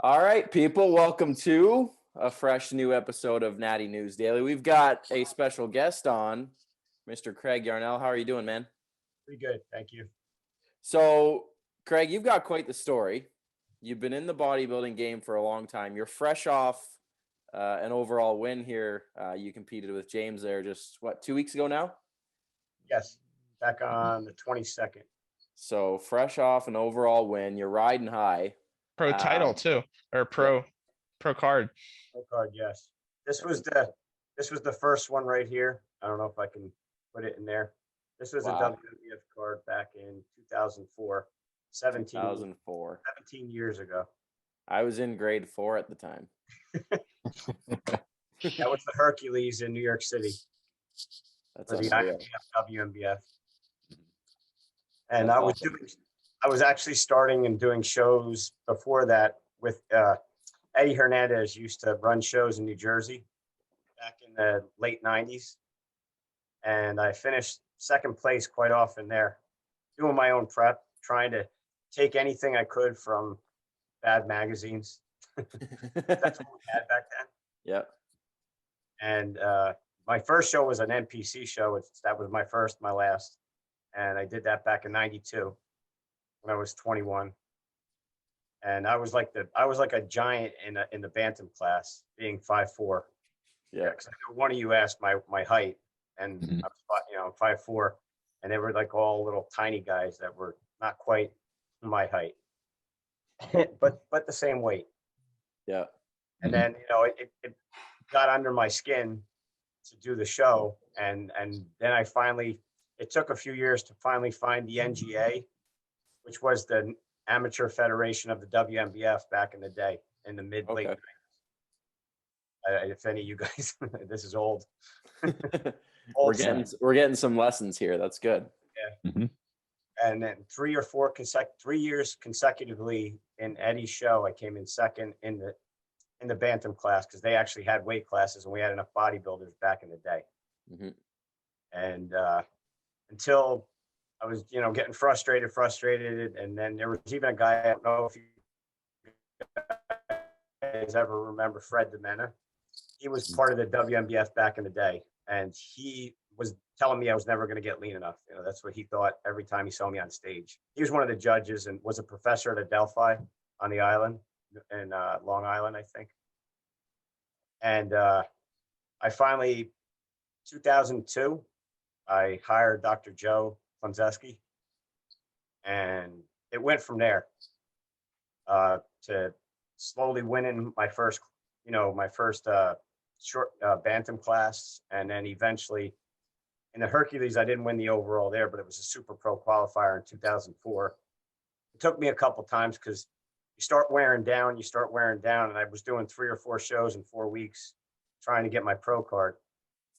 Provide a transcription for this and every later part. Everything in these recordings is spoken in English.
All right, people, welcome to a fresh new episode of Natty News Daily. We've got a special guest on, Mr. Craig Yarnall. How are you doing, man? Pretty good, thank you. So, Craig, you've got quite the story. You've been in the bodybuilding game for a long time. You're fresh off an overall win here. You competed with James there just, 2 weeks ago now? Yes, back on the 22nd. So, fresh off an overall win. You're riding high. Pro title too, or pro card. Pro card, yes. This was the first one right here. I don't know if I can put it in there. This was a WWF card back in 2004, 17 years ago. I was in grade 4 at the time. That was the Hercules in New York City. That's the IMBF, WMBF. And I was actually starting and doing shows before that with Eddie Hernandez used to run shows in New Jersey back in the late 90s. And I finished second place quite often there, doing my own prep, trying to take anything I could from bad magazines. That's what we had back then. Yep. And my first show was an NPC show. That was my last. And I did that back in 92 when I was 21. And I was like a giant in the bantam class, being 5'4". Yeah. Because one of you asked my height, and I was 5'4", and they were like all little tiny guys that were not quite my height, but the same weight. Yeah. And then it got under my skin to do the show, and then it took a few years to finally find the NGA, which was the Amateur Federation of the WMBF back in the day, in the late 90s. If any of you guys, this is old. We're getting some lessons here. That's good. Yeah. Mm-hmm. And then 3 years consecutively in Eddie's show, I came in second in the bantam class, because they actually had weight classes and we had enough bodybuilders back in the day. Mm-hmm. And until I was, getting frustrated. And then there was even a guy, I don't know if you guys ever remember Fred DeMena. He was part of the WMBF back in the day. And he was telling me I was never going to get lean enough. That's what he thought every time he saw me on stage. He was one of the judges and was a professor at Adelphi on the island, in Long Island, I think. And I finally, 2002, I hired Dr. Joe Fonzeski, and it went from there to slowly winning my first short bantam class. And then eventually in the Hercules, I didn't win the overall there, but it was a super pro qualifier in 2004. It took me a couple times because you start wearing down, and I was doing 3 or 4 shows in 4 weeks trying to get my pro card.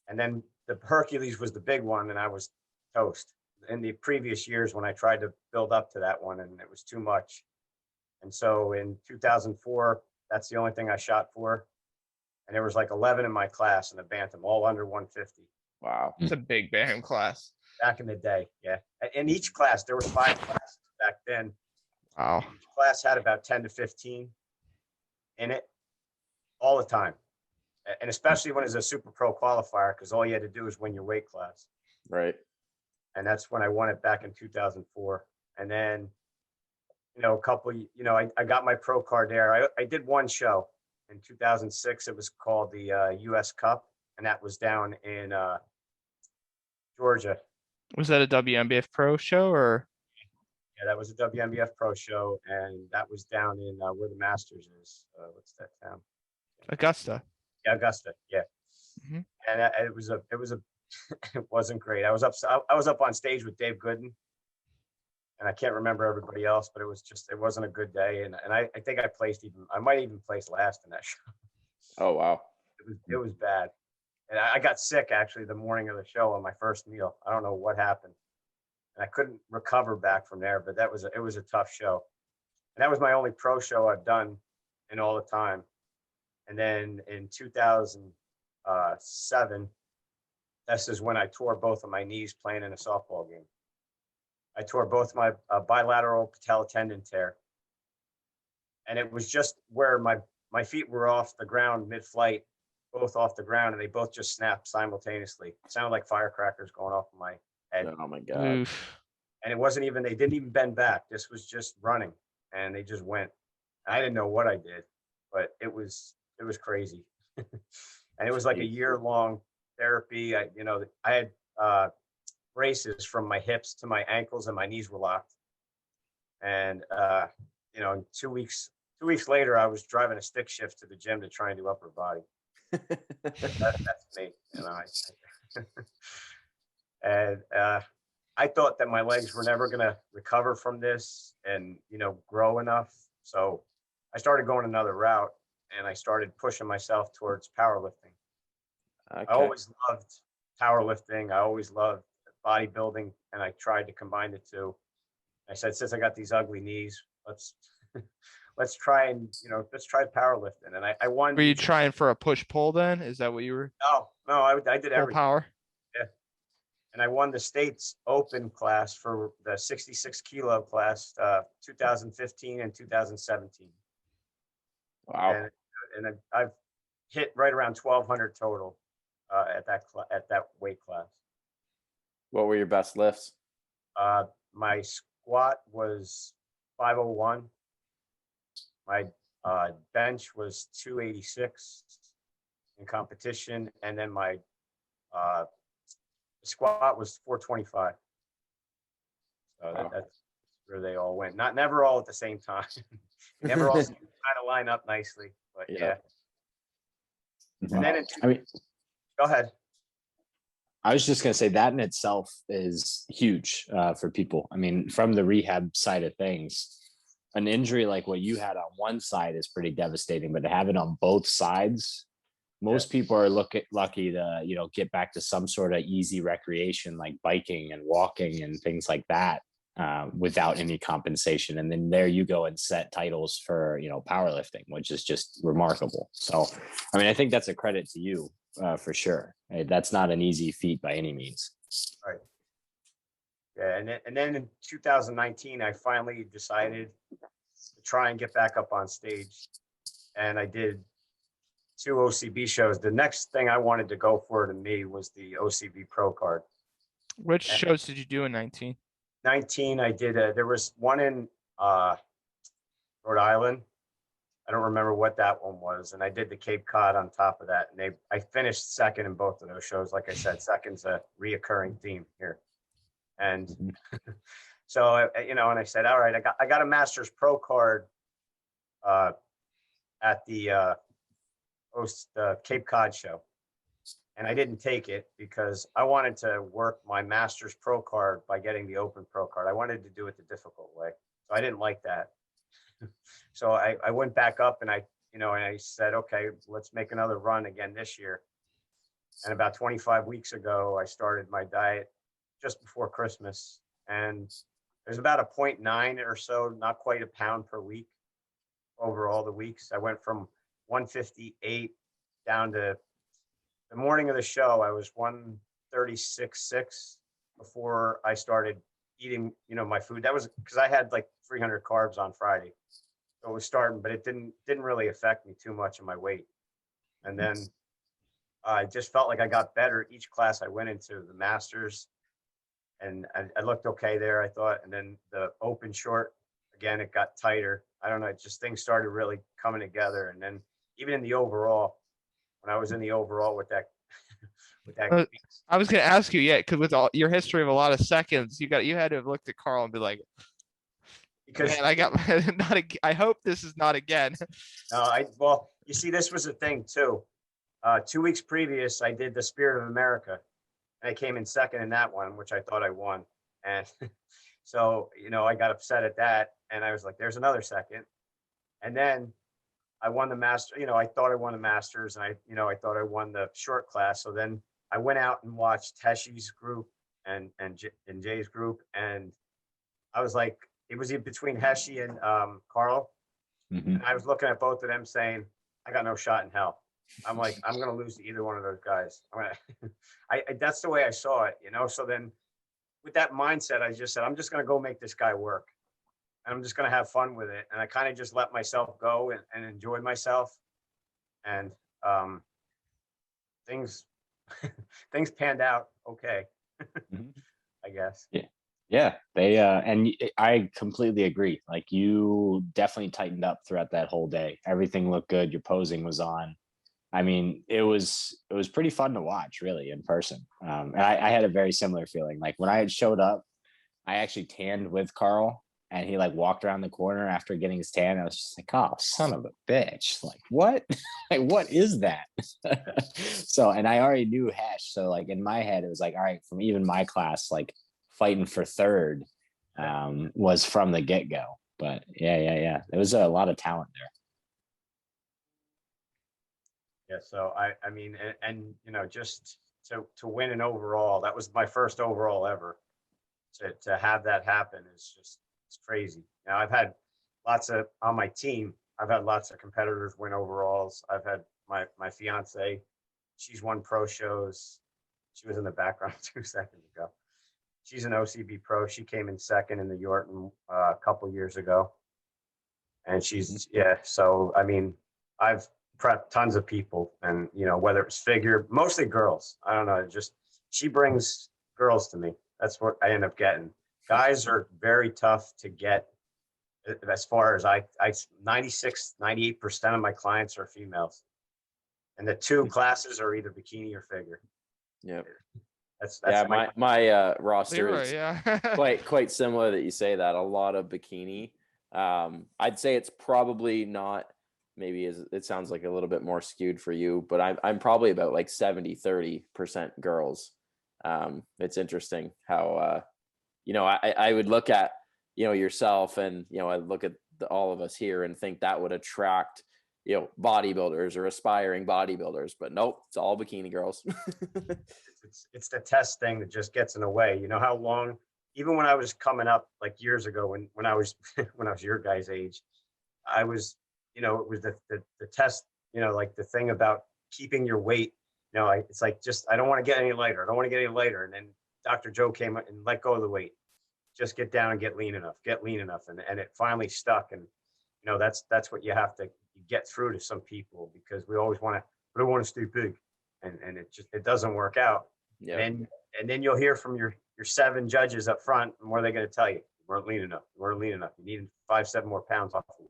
And then the Hercules was the big one, and I was toast. In the previous years when I tried to build up to that one, and it was too much. And so in 2004, that's the only thing I shot for. And there was like 11 in my class in the bantam, all under 150. Wow. It's a big bantam class. Back in the day, yeah. In each class, there were 5 classes back then. Wow. Each class had about 10 to 15 in it all the time. And especially when it's a super pro qualifier, because all you had to do is win your weight class. Right. And that's when I won it back in 2004. And then, I got my pro card there. I did one show in 2006. It was called the US Cup, and that was down in Georgia. Was that a WMBF Pro show or? Yeah, that was a WMBF Pro show, and that was down in where the Masters is. What's that town? Augusta. Yeah, Augusta. Yeah. Mm-hmm. And it was it wasn't great. I was up on stage with Dave Gooden, and I can't remember everybody else, but it wasn't a good day. And I think I might even place last in that show. Oh, wow. It was bad. And I got sick actually the morning of the show on my first meal. I don't know what happened. And I couldn't recover back from there, but it was a tough show. And that was my only pro show I've done in all the time. And then in 2007, this is when I tore both of my knees playing in a softball game. I tore both my bilateral patella tendon tear. and it was just where my feet were off the ground mid-flight, both off the ground, and they both just snapped simultaneously. It sounded like firecrackers going off in my head. Oh my God. Oof. And it wasn't even, they didn't even bend back. This was just running, and they just went. I didn't know what I did, but it was crazy. And it was like a year-long therapy. I had braces from my hips to my ankles, and my knees were locked. And 2 weeks later, I was driving a stick shift to the gym to try and do upper body. That's me, and I thought that my legs were never going to recover from this and, grow enough. So I started going another route, and I started pushing myself towards powerlifting. Okay. I always loved powerlifting. I always loved bodybuilding, and I tried to combine the two. I said, since I got these ugly knees, let's try powerlifting. And I won. Were you trying for a push pull then? Is that what you were? No, I did Full everything. power. Yeah. And I won the state's open class for the 66 kilo class, 2015 and 2017. Wow. And I've hit right around 1,200 total at that weight class. What were your best lifts? My squat was 501. My bench was 286 in competition, and then my squat was 425. So Wow. that's where they all went. Never all at the same time. Never all kind of line up nicely, but yeah. And then go ahead. I was just going to say that in itself is huge for people. I mean, from the rehab side of things, an injury like what you had on one side is pretty devastating, but to have it on both sides, most people are lucky to, get back to some sort of easy recreation like biking and walking and things like that without any compensation. And then there you go and set titles for, powerlifting, which is just remarkable. So, I mean, I think that's a credit to you for sure. That's not an easy feat by any means. Right. Yeah. And then in 2019, I finally decided to try and get back up on stage. And I did 2 OCB shows. The next thing I wanted to go for to me was the OCB Pro card. Which shows did you do in 19? 19, I did. There was one in Rhode Island. I don't remember what that one was. And I did the Cape Cod on top of that. And I finished second in both of those shows. Like I said, second's a reoccurring theme here. And so, and I said, all right, I got a Masters Pro card at the Cape Cod show. And I didn't take it because I wanted to work my Masters Pro card by getting the Open Pro card. I wanted to do it the difficult way. So I didn't like that. So I went back up and I said, okay, let's make another run again this year. And about 25 weeks ago, I started my diet just before Christmas. And there's about a 0.9 or so, not quite a pound per week over all the weeks. I went from 158 down to the morning of the show. I was 136.6 before I started eating, my food. That was because I had like 300 carbs on Friday. So it was starting, but it didn't really affect me too much in my weight. And then I just felt like I got better each class I went into. The Masters, and I looked okay there, I thought. And then the Open short, again, it got tighter. I don't know, just things started really coming together. And then even in the overall, when I was in the overall with that, I was going to ask you, because with all your history of a lot of seconds, you had to have looked at Carl and be like, because man, I got I hope this is not again. Well, you see, this was a thing too. 2 weeks previous, I did the Spirit of America, and I came in second in that one, which I thought I won. And so, I got upset at that, and I was like, "There's another second." And then I won the master. I thought I won the Masters, and I thought I won the short class. So then I went out and watched Heshy's group and Jay's group, and I was like, it was in between Heshy and Carl. Mm-hmm. And I was looking at both of them saying, I got no shot in hell. I'm like, I'm going to lose to either one of those guys. That's the way I saw it, So then with that mindset, I just said, I'm just going to go make this guy work. and I'm just going to have fun with it. And I kind of just let myself go and enjoy myself. And things things panned out okay, Mhm. I guess. Yeah, I completely agree. Like you definitely tightened up throughout that whole day. Everything looked good. Your posing was on. I mean, it was pretty fun to watch, really, in person. And I had a very similar feeling. Like when I had showed up, I actually tanned with Carl, and he like walked around the corner after getting his tan. I was just like, "Oh, son of a bitch! Like what? Like what is that?" So, and I already knew Hesh, so like in my head, it was like, all right, from even my class, like fighting for third was from the get go. But yeah, there was a lot of talent there. Yeah, so I mean, and you know, just to win an overall, that was my first overall ever. To have that happen is just, it's crazy. Now I've had lots of, on my team, I've had lots of competitors win overalls. I've had my fiance, she's won pro shows. She was in the background 2 seconds ago. She's an OCB pro. She came in second in the Yorton a couple years ago. And she's, yeah. So, I mean, I've prepped tons of people, and, you know, whether it's figure, mostly girls. I don't know. Just, she brings girls to me. That's what I end up getting. Guys are very tough to get. As far as I 96, 98% of my clients are females. And the two classes are either bikini or figure. Yep. That's Yeah, my roster Leroy, is yeah. quite similar that you say that. A lot of bikini. I'd say it's probably not, maybe it sounds like a little bit more skewed for you, but I'm probably about like 70-30% girls. It's interesting how you know, I would look at, you know, yourself, and, you know, I look at all of us here and think that would attract, you know, bodybuilders or aspiring bodybuilders, but nope, it's all bikini girls. It's the test thing that just gets in the way. You know how long, even when I was coming up like years ago, when I was when I was your guys' age, I was, you know, it was the test, you know, like the thing about keeping your weight. You know, it's like, just, I don't want to get any lighter. I don't want to get any lighter. And then Dr. Joe came and let go of the weight. Just get down and get lean enough. And it finally stuck. And, you know, that's what you have to get through to some people, because we always want to, I don't want to stay big. And it doesn't work out. Yeah. And then you'll hear from your 7 judges up front, and what are they going to tell you? You weren't lean enough. You weren't lean enough. You need 5-7 more pounds off of you.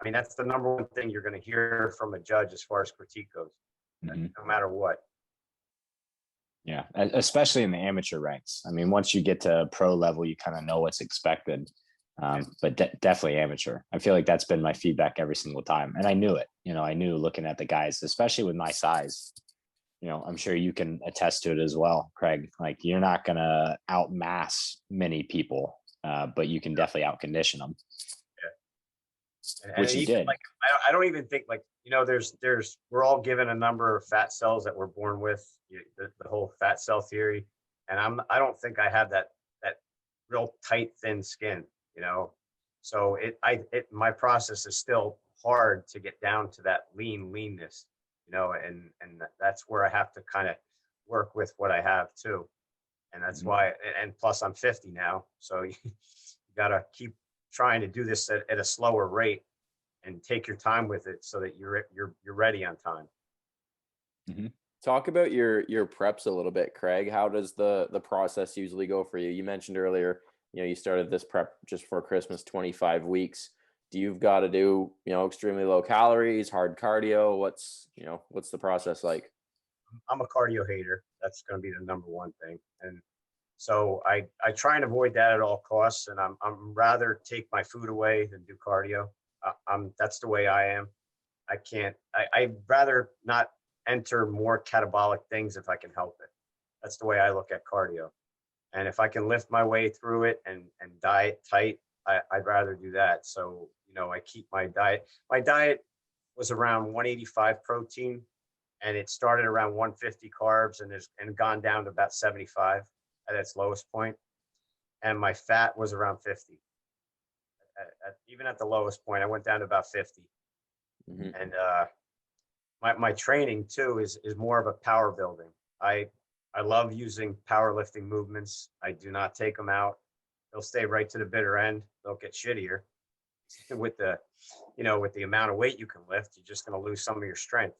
I mean, that's the number one thing you're going to hear from a judge as far as critique goes, no matter what. Yeah, especially in the amateur ranks. I mean, once you get to pro level, you kind of know what's expected. But definitely amateur. I feel like that's been my feedback every single time. And I knew it. You know, I knew looking at the guys, especially with my size. You know, I'm sure you can attest to it as well, Craig. Like, you're not going to outmass many people, but you can definitely outcondition them. Yeah. Which you did. Like, I don't even think, like, you know, we're all given a number of fat cells that we're born with, the whole fat cell theory. And I don't think I have that real tight, thin skin, you know? So my process is still hard to get down to that leanness, you know, and that's where I have to kind of work with what I have too. And that's why, and plus I'm 50 now. So you got to keep trying to do this at a slower rate and take your time with it, so that you're ready on time. Talk about your preps a little bit, Craig. How does the process usually go for you? You mentioned earlier, you know, you started this prep just for Christmas, 25 weeks. Do you've got to do, you know, extremely low calories, hard cardio? What's the process like? I'm a cardio hater. That's going to be the number one thing. And so I try and avoid that at all costs. And I'm rather take my food away than do cardio. That's the way I am. I'd rather not enter more catabolic things if I can help it. That's the way I look at cardio. And if I can lift my way through it and diet tight, I'd rather do that. So, you know, I keep my diet. My diet was around 185 protein, and it started around 150 carbs and gone down to about 75 at its lowest point. And my fat was around 50. Even at the lowest point, I went down to about 50. And my training too is more of a power building. I love using powerlifting movements. I do not take them out. They'll stay right to the bitter end. They'll get shittier, with the, with the amount of weight you can lift, you're just going to lose some of your strength,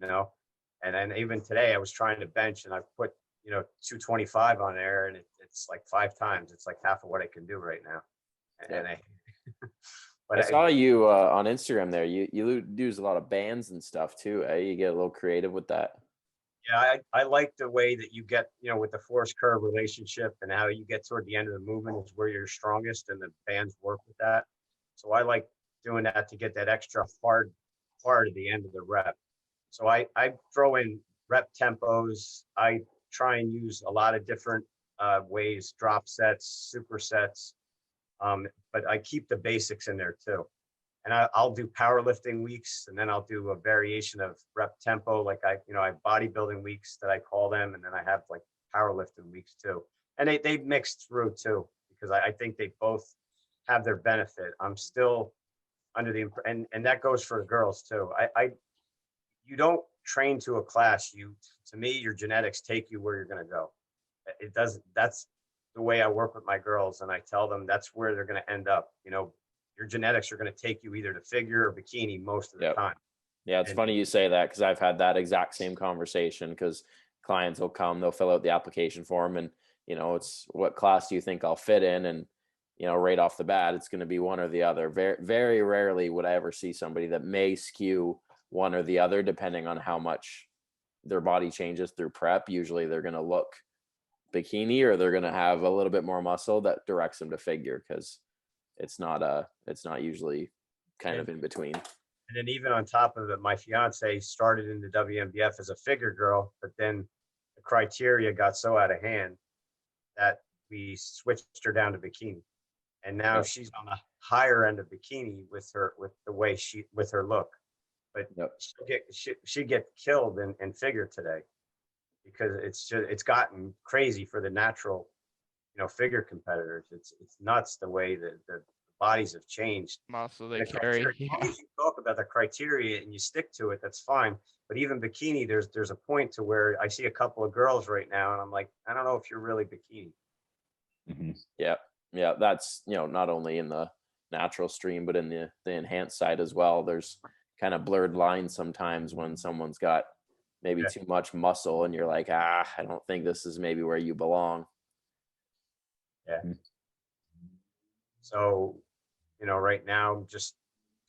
And then even today I was trying to bench and I put, 225 on there, and it's like 5 times. It's like half of what I can do right now. And I saw you on Instagram there. You use a lot of bands and stuff too. You get a little creative with that. Yeah, I like the way that you get, with the force curve relationship, and how you get toward the end of the movement is where you're strongest, and the bands work with that. So I like doing that to get that extra hard part at the end of the rep. So I throw in rep tempos. I try and use a lot of different ways, drop sets, supersets, but I keep the basics in there too. And I'll do powerlifting weeks, and then I'll do a variation of rep tempo. Like I have bodybuilding weeks that I call them, and then I have like powerlifting weeks too. And they mix through too, because I think they both have their benefit. I'm still under the and that goes for girls too. You don't train to a class. To me, your genetics take you where you're going to go. It doesn't. That's the way I work with my girls, and I tell them that's where they're going to end up. Your genetics are going to take you either to figure or bikini most of the time. Yeah, it's funny you say that, because I've had that exact same conversation, because clients will come, they'll fill out the application form, and it's what class do you think I'll fit in, and right off the bat it's going to be one or the other. Very, very rarely would I ever see somebody that may skew one or the other depending on how much their body changes through prep. Usually they're going to look bikini, or they're going to have a little bit more muscle that directs them to figure, because it's not usually kind of in between. And then even on top of it, my fiance started in the WMBF as a figure girl, but then the criteria got so out of hand that we switched her down to bikini. And now she's on the higher end of bikini with her look. But she'd get killed in figure today, because it's gotten crazy for the natural, figure competitors. It's nuts the way that the bodies have changed. Muscle they carry. As long as you talk about the criteria and you stick to it, that's fine. But even bikini, there's a point to where I see a couple of girls right now, and I'm like, I don't know if you're really bikini. Mm-hmm. Yeah. That's not only in the natural stream, but in the enhanced side as well. There's kind of blurred lines sometimes when someone's got maybe too much muscle, and you're like, I don't think this is maybe where you belong. Yeah. So, right now, just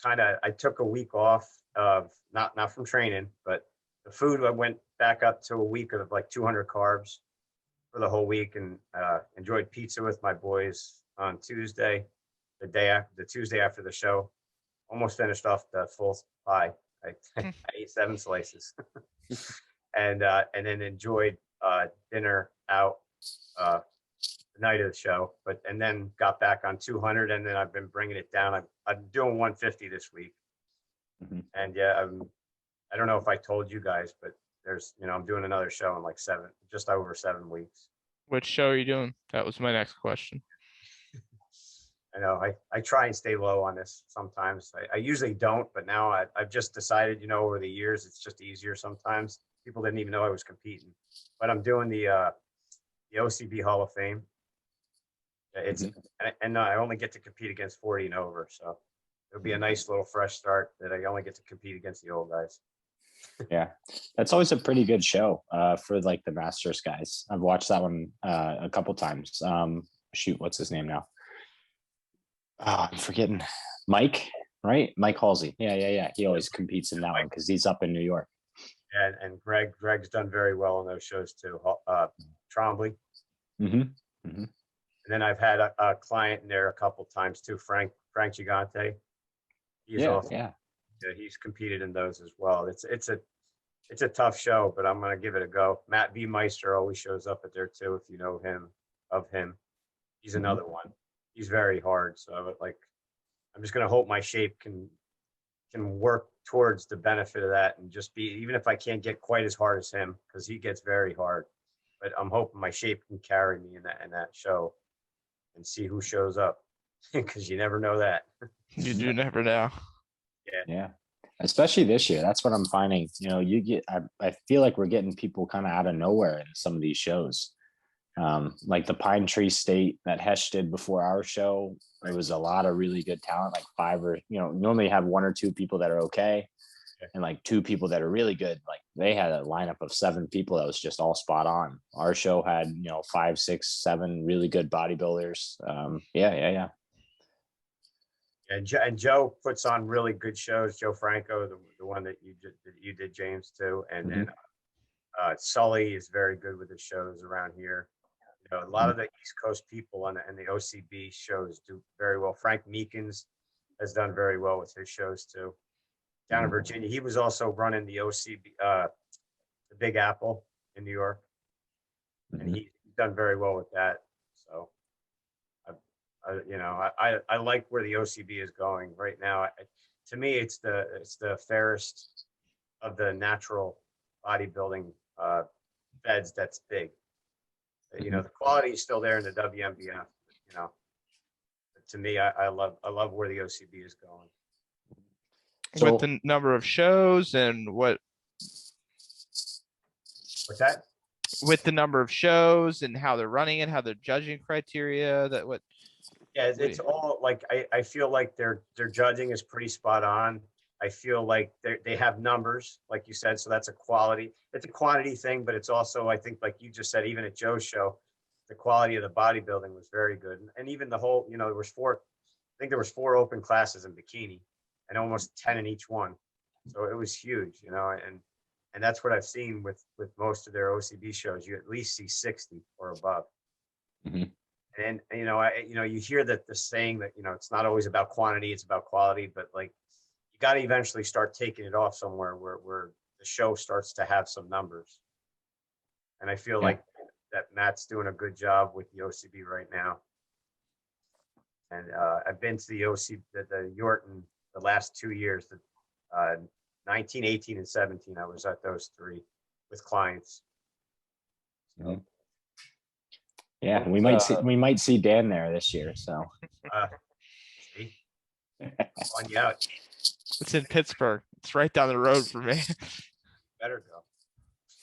I took a week off of not from training, but the food. I went back up to a week of like 200 carbs for the whole week, and enjoyed pizza with my boys on Tuesday, the Tuesday after the show. Almost finished off the full pie. I ate 7 slices, and then enjoyed dinner out the night of the show, and then got back on 200, and then I've been bringing it down. I'm doing 150 this week, and I don't know if I told you guys, but there's I'm doing another show in like just over 7 weeks. Which show are you doing? That was my next question. I know I try and stay low on this sometimes. I usually don't, but now I've just decided, over the years, it's just easier sometimes. People didn't even know I was competing, but I'm doing the OCB Hall of Fame. It's and I only get to compete against 40 and over, so it'll be a nice little fresh start that I only get to compete against the old guys. Yeah, that's always a pretty good show for like the Masters guys. I've watched that one a couple times. What's his name now? Oh, I'm forgetting. Mike, right? Mike Halsey. Yeah. He always competes in that one because he's up in New York. And Greg's done very well on those shows too. Trombley. Mm-hmm. And then I've had a client in there a couple times too, Frank Gigante. He's competed in those as well. It's a tough show, but I'm gonna give it a go. Matt V. Meister always shows up at there too, if you know him. He's another one. He's very hard. So I'm just gonna hope my shape can work towards the benefit of that, and just be, even if I can't get quite as hard as him, because he gets very hard. But I'm hoping my shape can carry me in that show, and see who shows up, because you never know that. You do never know. Yeah. Especially this year. That's what I'm finding. I feel like we're getting people kind of out of nowhere in some of these shows. Like the Pine Tree State that Hesh did before our show, it was a lot of really good talent, like 5 or, normally have 1 or 2 people that are okay. And like 2 people that are really good. Like they had a lineup of 7 people that was just all spot on. Our show had, 5, 6, 7 really good bodybuilders. Yeah. And Joe puts on really good shows. Joe Franco, the one that you did, James, too. And then Sully is very good with his shows around here. A lot of the East Coast people and the OCB shows do very well. Frank Meekins has done very well with his shows too. Down in Virginia, he was also running the OCB, the Big Apple in New York, and he's done very well with that. So, I like where the OCB is going right now. To me, it's the fairest of the natural bodybuilding feds that's big. The quality is still there in the WMBF. But to me, I love where the OCB is going. So, with the number of shows and what's that? With the number of shows and how they're running it, how they're judging criteria, Yeah, it's all like I feel like their judging is pretty spot on. I feel like they have numbers, like you said, so that's a quality. It's a quantity thing, but it's also, I think, like you just said, even at Joe's show, the quality of the bodybuilding was very good, and even the whole, there was 4. I think there was 4 open classes in bikini, and almost 10 in each one, so it was huge, and that's what I've seen with most of their OCB shows. You at least see 60 or above. And you hear that the saying that it's not always about quantity, it's about quality, but like you got to eventually start taking it off somewhere where the show starts to have some numbers. And I feel like that Matt's doing a good job with the OCB right now. And I've been to the the Yorton the last 2 years, 19, 18, and 17. I was at those 3 with clients. So, yeah, we might see Dan there this year. So, see, on you out. It's in Pittsburgh. It's right down the road for me. Better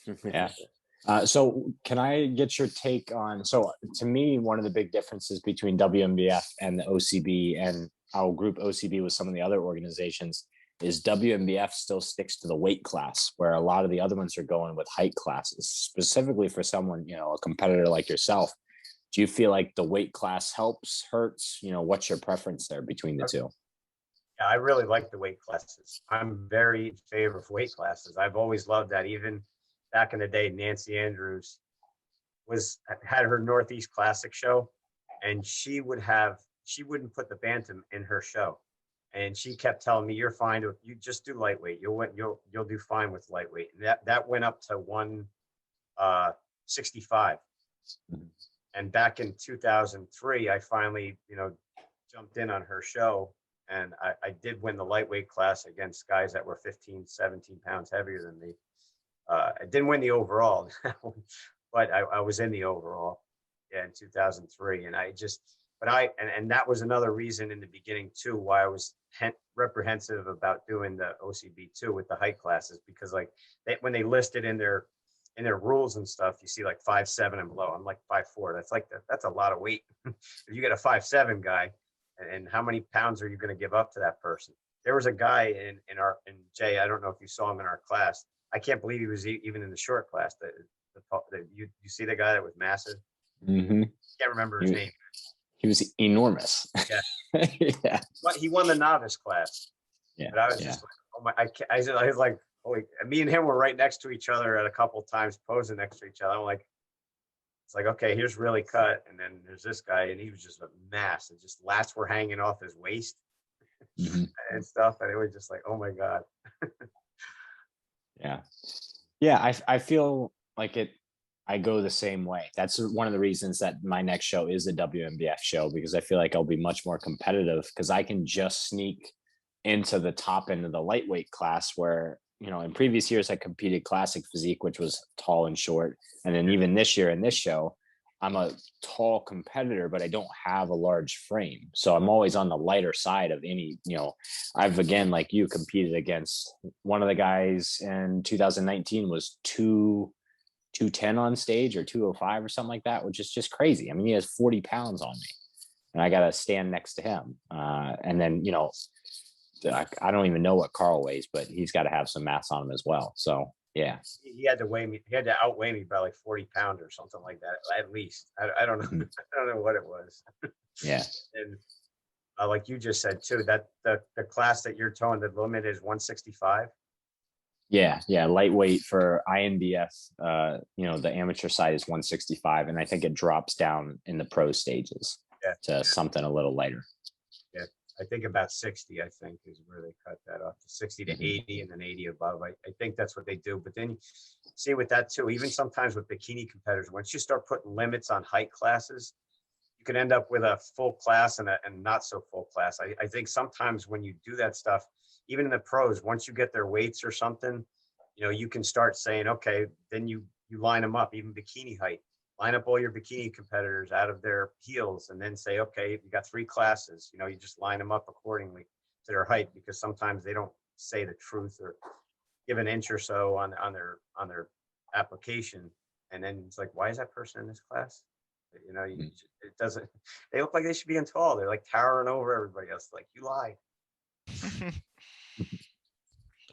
go. Yeah. So can I get your take on, so to me, one of the big differences between WMBF and the OCB, and I'll group OCB with some of the other organizations, is WMBF still sticks to the weight class, where a lot of the other ones are going with height classes. Specifically for someone, a competitor like yourself, do you feel like the weight class helps, hurts? What's your preference there between the two? Yeah, I really like the weight classes. I'm very in favor of weight classes. I've always loved that. Even back in the day, Nancy Andrews had her Northeast Classic show, and she wouldn't put the bantam in her show. And she kept telling me, "You're fine. You just do lightweight. You'll do fine with lightweight." And that went up to 165. And back in 2003, I finally, jumped in on her show, and I did win the lightweight class against guys that were 15, 17 pounds heavier than me. I didn't win the overall, but I was in the overall in 2003. And and that was another reason in the beginning too, why I was reprehensive about doing the OCB too with the height classes, because like when they listed in their rules and stuff, you see like 5'7" and below. I'm like 5'4". That's a lot of weight. If you get a 5'7" guy, and how many pounds are you going to give up to that person? There was a guy in Jay, I don't know if you saw him in our class. I can't believe he was even in the short class. You see the guy that was massive? Mm-hmm. Can't remember his name. He was enormous. Yeah. Yeah. But he won the novice class. Yeah. But I was just like, oh my! I was like, holy! Me and him were right next to each other at a couple times, posing next to each other. I'm like, it's like, okay, here's really cut, and then there's this guy, and he was just a mass, and just lats were hanging off his waist and stuff, and it was just like, oh my god. Yeah. I feel like I go the same way. That's one of the reasons that my next show is a WMBF show, because I feel like I'll be much more competitive, because I can just sneak into the top end of the lightweight class, where, in previous years I competed classic physique, which was tall and short. And then even this year in this show, I'm a tall competitor, but I don't have a large frame. So I'm always on the lighter side of any, I've, again, like you, competed against one of the guys in 2019 was 210 on stage or 205 or something like that, which is just crazy. I mean, he has 40 pounds on me and I got to stand next to him. And then, you know, I don't even know what Carl weighs, but he's got to have some mass on him as well. So yeah. He had to weigh me. He had to outweigh me by like 40 pounds or something like that, at least. I don't know. I don't know what it was. Yeah. And like you just said too, that the class that you're towing, the limit is 165. Yeah. Lightweight for INBF, you know, the amateur side is 165. And I think it drops down in the pro stages to something a little lighter. Yeah. I think about 60, I think, is where they cut that off to 60 to 80 and then 80 above. I think that's what they do. But then you see with that too, even sometimes with bikini competitors, once you start putting limits on height classes, you can end up with a full class and not so full class. I think sometimes when you do that stuff, even in the pros, once you get their weights or something, you know, you can start saying, okay, then you line them up, even bikini height. Line up all your bikini competitors out of their heels and then say, okay, you got 3 classes, you know, you just line them up accordingly to their height, because sometimes they don't say the truth or give an inch or so on their application. And then it's like, why is that person in this class? You know, it doesn't, they look like they should be in tall. They're like towering over everybody else. Like, you lie.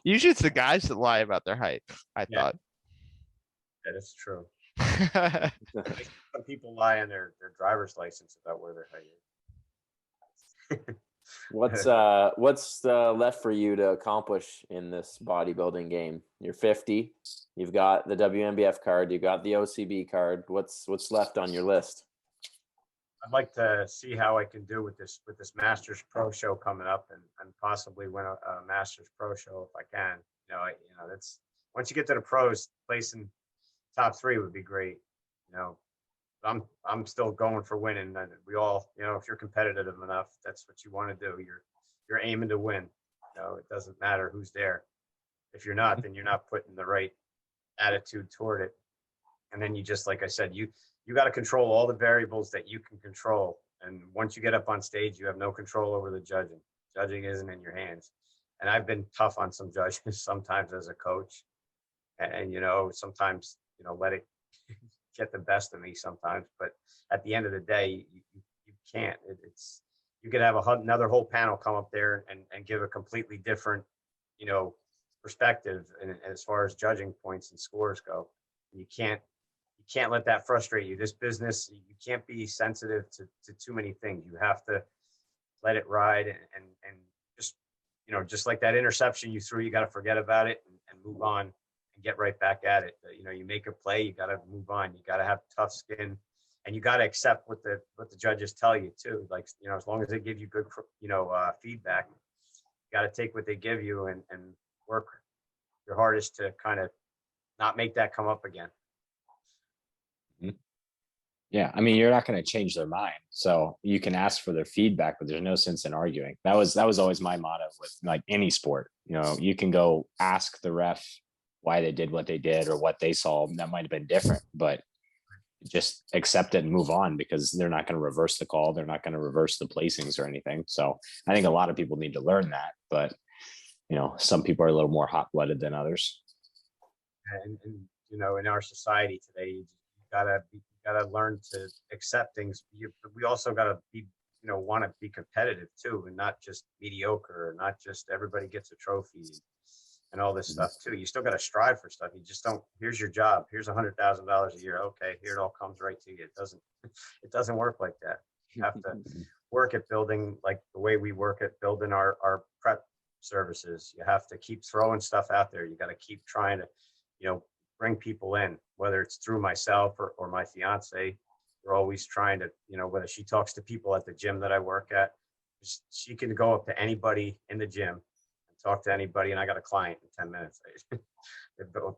Usually it's the guys that lie about their height, I thought. That is true. Some people lie on their driver's license about where their height is. What's left for you to accomplish in this bodybuilding game? You're 50. You've got the WNBF card. You got the OCB card. What's left on your list? I'd like to see how I can do with this Masters Pro show coming up, and possibly win a Masters Pro show if I can. You know, that's, once you get to the pros, placing top 3 would be great. You know, I'm still going for winning. And we all, you know, if you're competitive enough, that's what you want to do. You're aiming to win. You know, it doesn't matter who's there. If you're not, then you're not putting the right attitude toward it. And then you just, like I said, you got to control all the variables that you can control. And once you get up on stage, you have no control over the judging. Judging isn't in your hands. And I've been tough on some judges sometimes as a coach. And you know, sometimes, you know, let it get the best of me sometimes. But at the end of the day, you can't. It's, you could have another whole panel come up there and give a completely different, you know, perspective and as far as judging points and scores go. You can't let that frustrate you. This business, you can't be sensitive to too many things. You have to let it ride and just, you know, just like that interception you threw, you got to forget about it and move on and get right back at it. You know, you make a play, you got to move on. You got to have tough skin, and you got to accept what the judges tell you too. Like, you know, as long as they give you good, you know, feedback, you got to take what they give you and work your hardest to kind of not make that come up again. Yeah, I mean, you're not going to change their mind, so you can ask for their feedback, but there's no sense in arguing. That was always my motto with like any sport. You know, you can go ask the ref why they did what they did or what they saw that might have been different, but just accept it and move on, because they're not going to reverse the call. They're not going to reverse the placings or anything. So I think a lot of people need to learn that, but you know, some people are a little more hot-blooded than others. And you know, in our society today, you gotta learn to accept things. We also gotta be, you know, want to be competitive too, and not just mediocre, or not just everybody gets a trophy and all this stuff too. You still got to strive for stuff. You just don't, here's your job, here's $100,000 a year. Okay, here it all comes right to you. It doesn't work like that. You have to work at building, like the way we work at building our prep services. You have to keep throwing stuff out there. You got to keep trying to, you know, bring people in, whether it's through myself or my fiance. We're always trying to, you know, whether she talks to people at the gym that I work at, she can go up to anybody in the gym and talk to anybody, and I got a client in 10 minutes.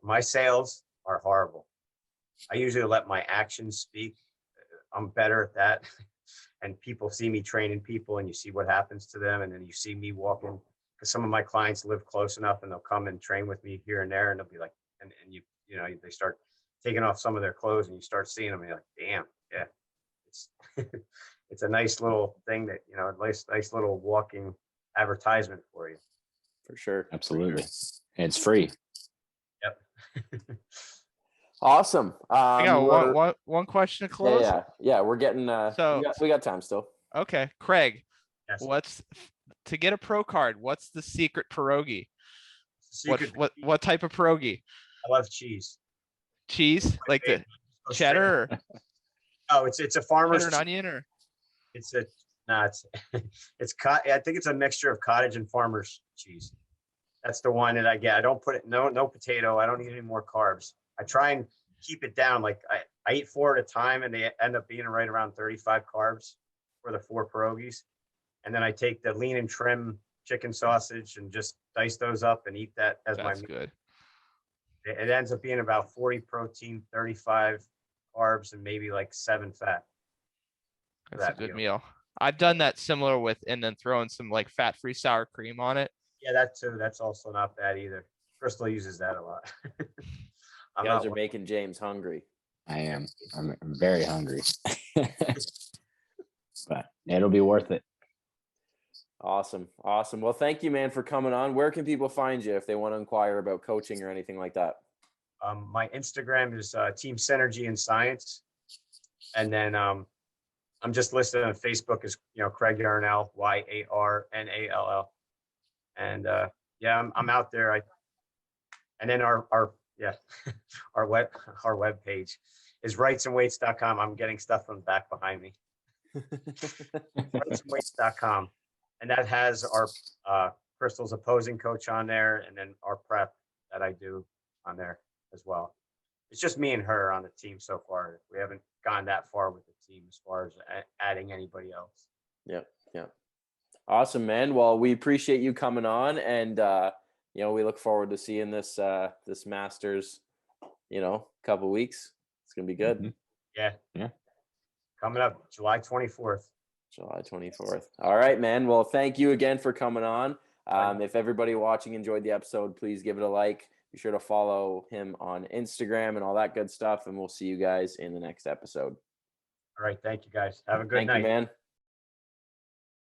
My sales are horrible. I usually let my actions speak. I'm better at that. And people see me training people, and you see what happens to them, and then you see me walking, because some of my clients live close enough, and they'll come and train with me here and there, and they'll be like, and you know, they start taking off some of their clothes, and you start seeing them, and you're like, damn, yeah, it's it's a nice little thing that, you know, a nice little walking advertisement for you. For sure. Absolutely. And it's free. Yep. Awesome. I got we're- one question to yeah, close. yeah. We're getting. So- we got time still. Okay, Craig, Yes. what's to get a pro card? What's the secret pierogi? Secret, What type of pierogi? I love cheese. Cheese, like the Go straight- cheddar, or Oh, it's a farmer's. cheddar and onion, or It's a no, it's I think it's a mixture of cottage and farmer's cheese. That's the one that I get. I don't put it no potato. I don't eat any more carbs. I try and keep it down. Like I eat 4 at a time, and they end up being right around 35 carbs for the 4 pierogies. And then I take the lean and trim chicken sausage and just dice those up and eat that as my that's meal. good. It ends up being about 40 protein, 35 carbs, and maybe like 7 fat. That's a that good meal. meal. I've done that similar with, and then throwing some like fat-free sour cream on it. Yeah, that too. That's also not bad either. Crystal uses that a lot. I'm You guys not are making James hungry. I am. I'm very hungry. But it'll be worth it. Awesome. Well, thank you, man, for coming on. Where can people find you if they want to inquire about coaching or anything like that? My Instagram is Team Synergy and Science, and then I'm just listed on Facebook as Craig Yarnall, Yarnall, and yeah, I'm out there. And then our our web page is rightsandweights.com. I'm getting stuff from the back behind me. rightsandweights.com, and that has our Crystal's opposing coach on there, and then our prep that I do on there as well. It's just me and her on the team so far. We haven't gone that far with the team as far as adding anybody else. Yep. Awesome, man. Well, we appreciate you coming on, and we look forward to seeing this this Masters, couple weeks. It's gonna be good. Mm-hmm. Yeah. Coming up July 24th. July 24th. All right, man. Well, thank you again for coming on. If everybody watching enjoyed the episode, please give it a like. Be sure to follow him on Instagram and all that good stuff. And we'll see you guys in the next episode. All right. Thank you, guys. Have a good Thank night. you, man.